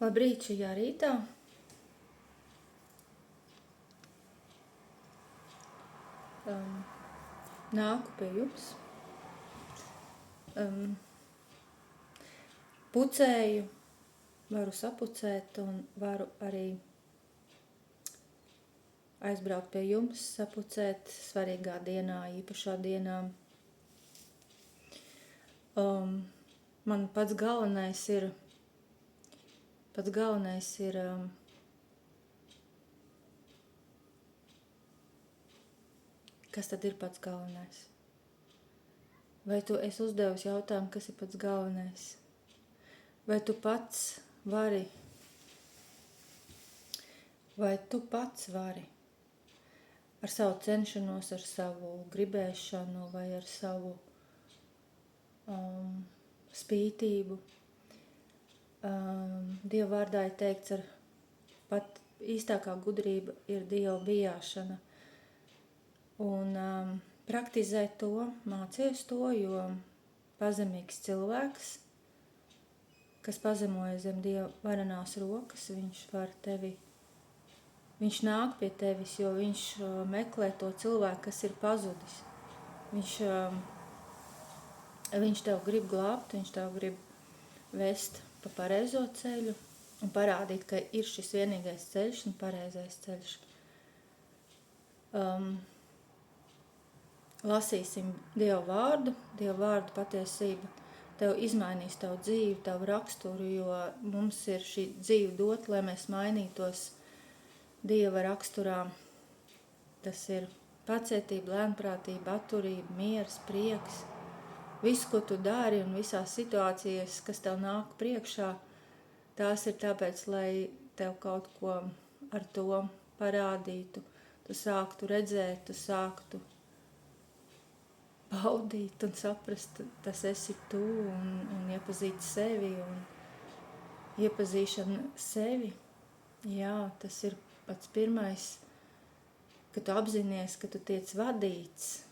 Labrīt šajā rītā. Nāku pie jums. Pucēju, varu sapucēt un varu arī aizbraukt pie jums, sapucēt svarīgā dienā, īpašā dienā. Man pats galvenais ir kas tad ir pats galvenais? Vai tu esi uzdevis jautājumu, kas ir pats galvenais? Vai tu pats vari ar savu cenšanos, ar savu gribēšanu vai ar savu spītību? Dieva vārdā ir teikts, ar pat īstākā gudrība ir Dieva bijāšana. Un praktizēt to, mācies to, jo pazemīgs cilvēks, kas pazemojas zem Dieva varenās rokas, viņš nāk pie tevis, jo viņš meklē to cilvēku, kas ir pazudis. Viņš tev grib glābt, viņš tev grib vest pa pareizo ceļu un parādīt, ka ir šis vienīgais ceļš un pareizais ceļš. Lasīsim Dieva vārdu patiesība tev izmainīs tavu dzīvi, tavu raksturu, jo mums ir šī dzīve dot, lai mēs mainītos Dieva raksturā. Tas ir pacietība, lēnprātība, atturība, miers, prieks. Visu, ko tu dari un visās situācijas, kas tev nāk priekšā, tās ir tāpēc, lai tev kaut ko ar to parādītu. Tu sāktu redzēt, tu sāktu baudīt un saprast, tas esi tu un iepazīt sevi un iepazīšana sevi. Jā, tas ir pats pirmais, ka tu apzinies, ka tu tiec vadīts,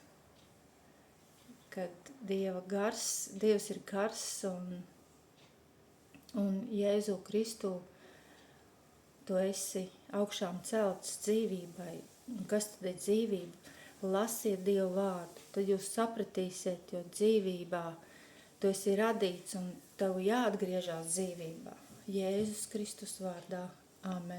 kad Dievs ir gars un Jēzu Kristu tu esi augšām celts dzīvībai. Un kas tad ir dzīvība? Lasiet Dievu vārdu, tad jūs sapratīsiet, jo dzīvībā tu esi radīts un tev jāatgriežās dzīvībā. Jēzus Kristus vārdā. Āmen.